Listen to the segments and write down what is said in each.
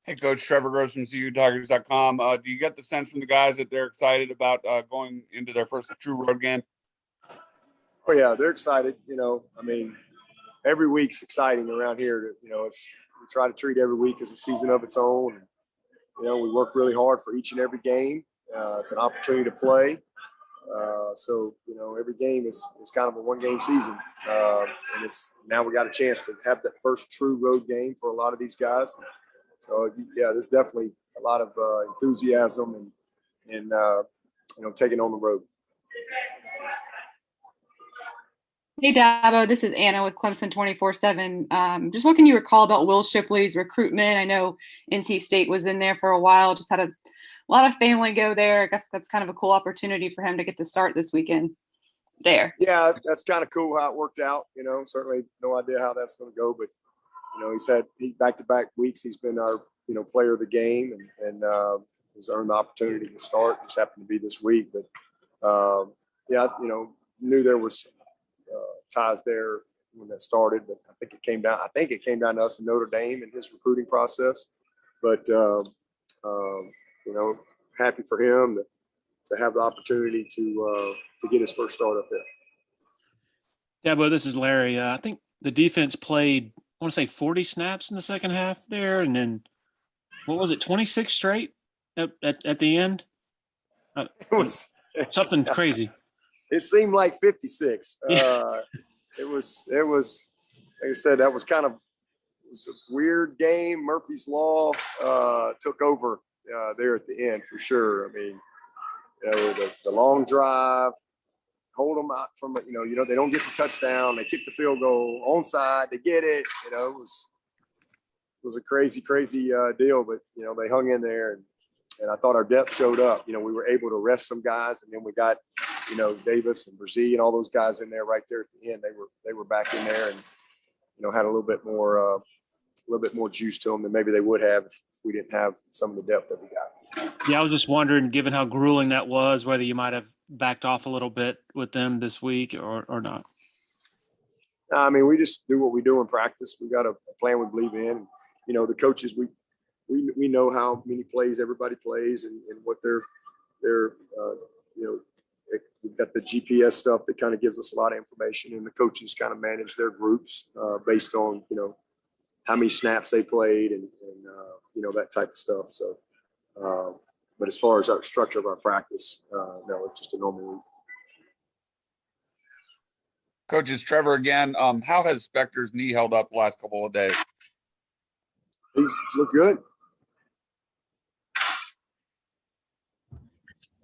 Hey, Coach Trevor Gross from CUTigers.com. Do you get the sense from the guys that they're excited about going into their first true road game? Oh yeah, they're excited. Every week's exciting around here. We try to treat every week as a season of its own. We work really hard for each and every game. It's an opportunity to play. Every game is kind of a one-game season. And now we got a chance to have that first true road game for a lot of these guys. So, yeah, there's definitely a lot of enthusiasm and taking on the road. Hey, Dabo, this is Anna with Clemson 24/7. Just what can you recall about Will Shipley's recruitment? I know NC State was in there for a while, just had a lot of family go there. I guess that's kind of a cool opportunity for him to get the start this weekend there. Yeah, that's kind of cool how it worked out. Certainly no idea how that's going to go, but he back-to-back weeks he's been our player of the game and has earned the opportunity to start. It just happened to be this week, but knew there was ties there when that started, but I think it came down to us in Notre Dame in his recruiting process. But happy for him to have the opportunity to get his first start up there. Dabo, this is Larry. I think the defense played, I want to say 40 snaps in the second half there, and then what was it, 26 straight at the end? It was something crazy. It seemed like 56. It was like I said, that was kind of a weird game. Murphy's Law took over there at the end for sure. The long drive, hold them out from they don't get the touchdown, they kick the field goal, onside, they get it. It was a crazy deal, but they hung in there, and I thought our depth showed up. We were able to rest some guys, and then we got Davis and Brzee and all those guys in there right there at the end. They were back in there and had a little bit more juice to them than maybe they would have if we didn't have some of the depth that we got. Yeah, I was just wondering, given how grueling that was, whether you might have backed off a little bit with them this week or not. We just do what we do in practice. We got a plan we believe in. The coaches, we know how many plays everybody plays and what they're we've got the GPS stuff that kind of gives us a lot of information, and the coaches kind of manage their groups based on how many snaps they played and that type of stuff. So, but as far as our structure of our practice, no, it's just a normal week. Coach, it's Trevor again. How has Spector's knee held up the last couple of days? He's looked good.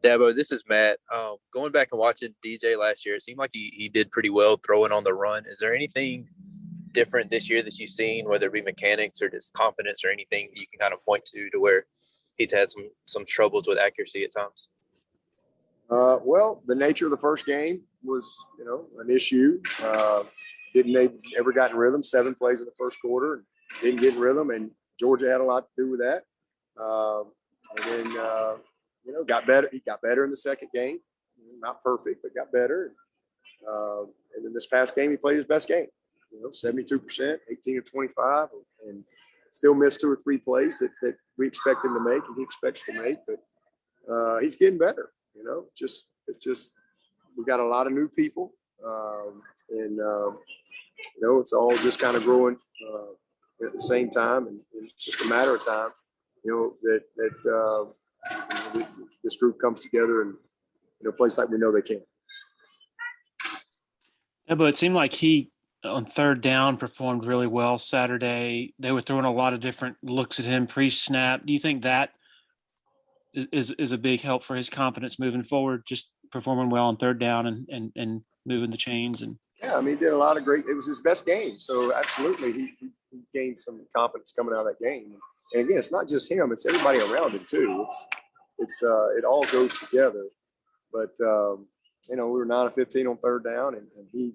Dabo, this is Matt. Going back and watching DJ last year, it seemed like he did pretty well throwing on the run. Is there anything different this year that you've seen, whether it be mechanics or just confidence or anything that you can kind of point to where he's had some troubles with accuracy at times? Well, the nature of the first game was, an issue. Didn't ever got in rhythm. 7 plays in the first quarter, and didn't get in rhythm, and Georgia had a lot to do with that. And then, got better. He got better in the second game. Not perfect, but got better. And then this past game, he played his best game. 72%, 18 of 25, and still missed 2 or 3 plays that we expect him to make, and he expects to make. But he's getting better. It's just we got a lot of new people, and it's all just kind of growing at the same time, and it's just a matter of time. That this group comes together and plays like we know they can. Yeah, but it seemed like he on third down performed really well Saturday. They were throwing a lot of different looks at him pre-snap. Do you think that is a big help for his confidence moving forward, just performing well on third down and moving the chains? And yeah, he did a lot of great. It was his best game, so absolutely he gained some confidence coming out of that game. And again, it's not just him; it's everybody around him too. It all goes together. But we were 9 of 15 on third down, and he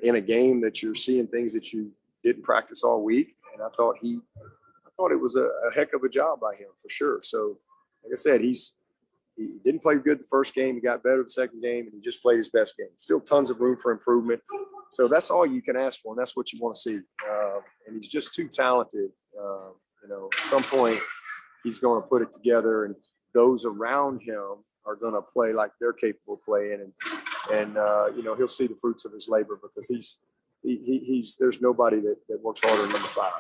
in a game that you're seeing things that you didn't practice all week, and I thought it was a heck of a job by him for sure. So, like I said, he didn't play good the first game. He got better the second game, and he just played his best game. Still tons of room for improvement. So that's all you can ask for, and that's what you want to see. And he's just too talented. at some point he's going to put it together, and those around him are going to play like they're capable of playing, and he'll see the fruits of his labor, because there's nobody that works harder than number 5.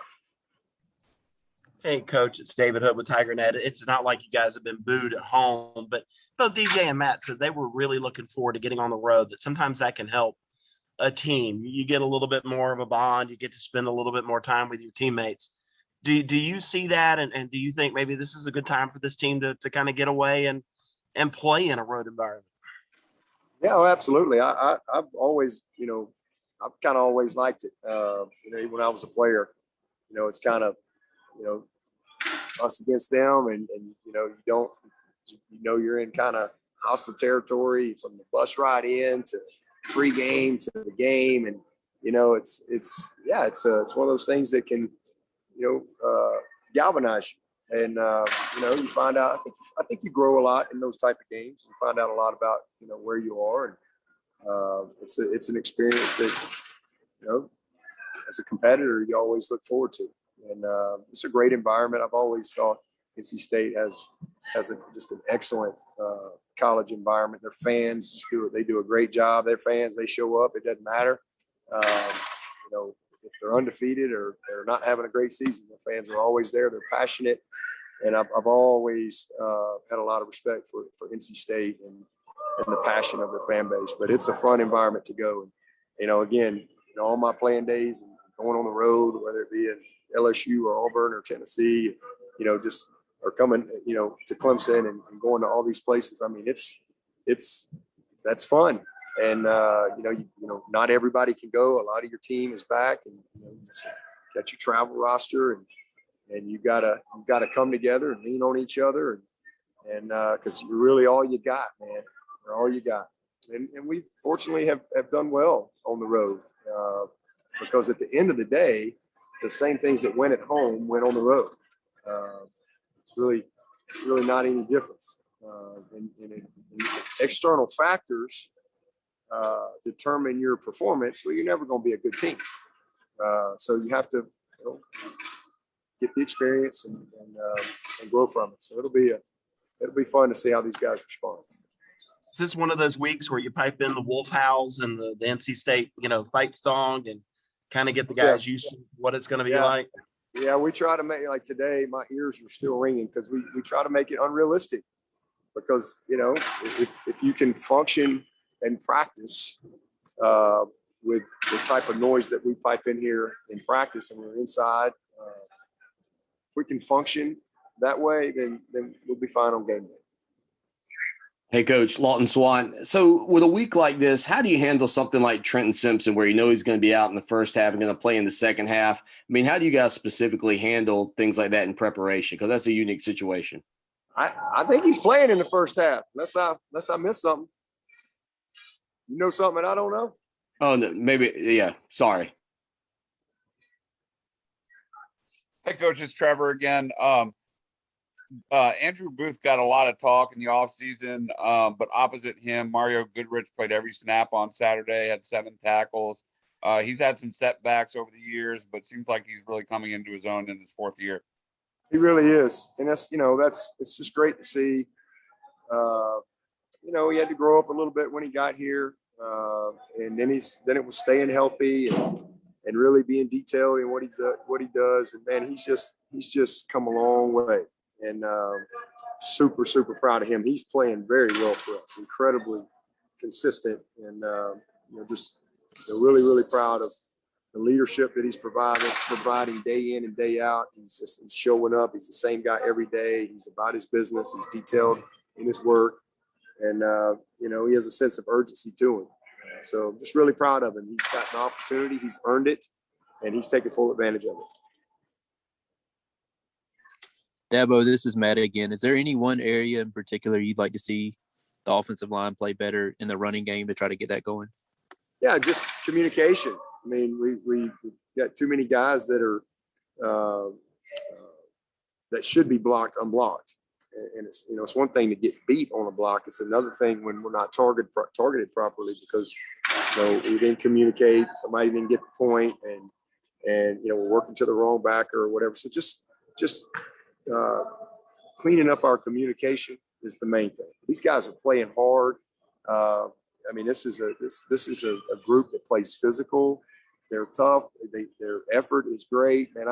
Hey, Coach, it's David Hood with TigerNet. It's not like you guys have been booed at home, but both DJ and Matt said they were really looking forward to getting on the road, that sometimes that can help a team. You get a little bit more of a bond. You get to spend a little bit more time with your teammates. Do you see that? And do you think maybe this is a good time for this team to kind of get away and play in a road environment? Yeah, absolutely. I've always, I've kind of always liked it. Even when I was a player, it's kind of, us against them, and you're in kind of hostile territory from the bus ride in to pre-game to the game, and it's one of those things that can galvanize you, and you find out. I think you grow a lot in those type of games. You find out a lot about where you are, and it's an experience that as a competitor you always look forward to. And it's a great environment. I've always thought NC State has just an excellent college environment. Their fans they do a great job. Their fans, they show up. It doesn't matter, if they're undefeated or they're not having a great season. The fans are always there. They're passionate, and I've always had a lot of respect for NC State and the passion of their fan base. But it's a fun environment to go. And again, all my playing days and going on the road, whether it be in LSU or Auburn or Tennessee, or coming, to Clemson and going to all these places. I mean, that's fun. And, not everybody can go. A lot of your team is back, and you got your travel roster, and you gotta come together and lean on each other. And cause you're really all you got, man. You're all you got. And we fortunately have done well on the road, because at the end of the day, the same things that went at home went on the road. It's really not any difference. And external factors determine your performance. Well, you're never going to be a good team. So you have to get the experience and grow from it. So it'll be fun to see how these guys respond. Is this one of those weeks where you pipe in the wolf howls and the NC State, fight song, and kind of get the guys used to what it's going to be like? Yeah, we try to make, like today, my ears are still ringing, because we try to make it unrealistic, because, if you can function and practice with the type of noise that we pipe in here in practice, and we're inside, if we can function that way, then we'll be fine on game day. Hey, Coach, Lawton Swan. So with a week like this, how do you handle something like Trenton Simpson, where he's going to be out in the first half and going to play in the second half? I mean, how do you guys specifically handle things like that in preparation? Because that's a unique situation. I think he's playing in the first half, unless I miss something. You know something that I don't know? Oh, no, maybe. Yeah. Sorry. Hey, Coach, it's Trevor again. Andrew Booth got a lot of talk in the offseason, but opposite him, Mario Goodrich played every snap on Saturday, had 7 tackles. He's had some setbacks over the years, but seems like he's really coming into his own in his 4th year. He really is. And it's just great to see. He had to grow up a little bit when he got here. And then it was staying healthy and really being detailed in what he does. And man, he's just come a long way. And super, super proud of him. He's playing very well for us, incredibly consistent, and just really, really proud of the leadership that he's providing day in and day out. He's showing up. He's the same guy every day. He's about his business. He's detailed in his work, and he has a sense of urgency to him. So I'm just really proud of him. He's got an opportunity. He's earned it, and he's taking full advantage of it. Dabo, this is Matt again. Is there any one area in particular you'd like to see the offensive line play better in the running game to try to get that going? Yeah, just communication. I mean, we got too many guys that are that should be blocked unblocked, and it's one thing to get beat on a block. It's another thing when we're not targeted properly, because we didn't communicate. Somebody didn't get the point, and we're working to the wrong backer or whatever. So just just cleaning up our communication is the main thing. These guys are playing hard. I mean, this is a group that plays physical. They're tough. Their effort is great. Man,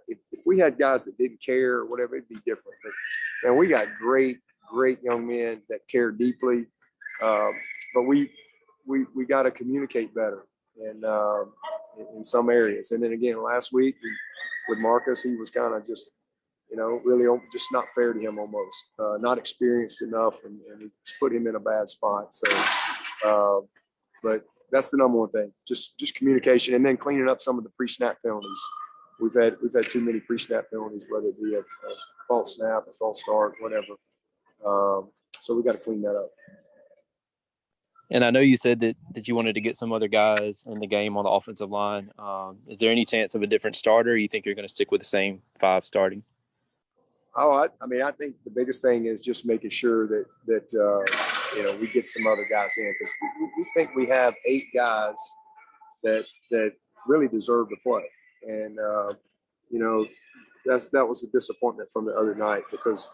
if we had guys that didn't care or whatever, it'd be different. But man, we got great young men that care deeply. But we got to communicate better and in some areas. And then again, last week with Marcus, he was kind of just, really just not fair to him almost, not experienced enough, and it's put him in a bad spot. So, but that's the number one thing, just communication, and then cleaning up some of the pre-snap penalties. We've had too many pre-snap penalties, whether it be a false snap, a false start, whatever. So we got to clean that up. And I know you said that you wanted to get some other guys in the game on the offensive line. Is there any chance of a different starter? Or you think you're going to stick with the same 5 starting? Oh, I think the biggest thing is just making sure that we get some other guys in, because we think we have 8 guys that really deserve to play, and that was a disappointment from the other night, because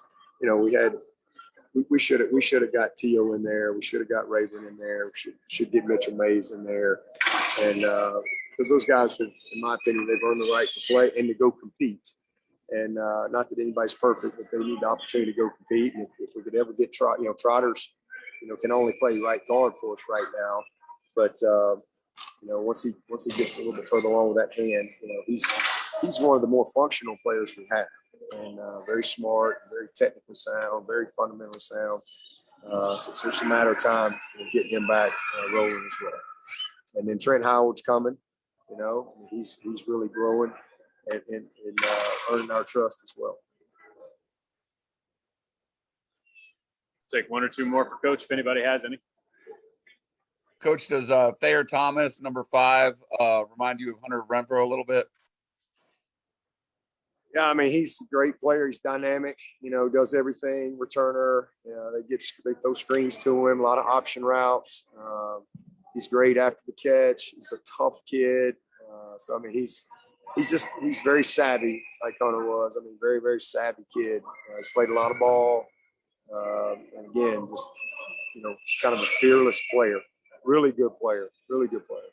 we should have got Tio in there, we should have got Raven in there, we should get Mitchell Mays in there, and because those guys have, in my opinion, they've earned the right to play and to go compete. And not that anybody's perfect, but they need the opportunity to go compete. And if we could ever get Trotters, can only play right guard for us right now. But once he gets a little bit further along with that hand, he's one of the more functional players we have, and very smart, very technically sound, very fundamentally sound. So it's just a matter of time getting him back rolling as well. And then Trent Howard's coming. He's really growing and earning our trust as well. Take 1 or 2 more for Coach if anybody has any. Coach, does Thayer Thomas, number 5, remind you of Hunter Renfro a little bit? Yeah, I mean, he's a great player. He's dynamic, does everything, returner. They throw screens to him, a lot of option routes. He's great after the catch. He's a tough kid. So, I mean, he's very savvy, like Hunter was. I mean, very, very savvy kid. He's played a lot of ball. And again, just, kind of a fearless player. Really good player. Really good player.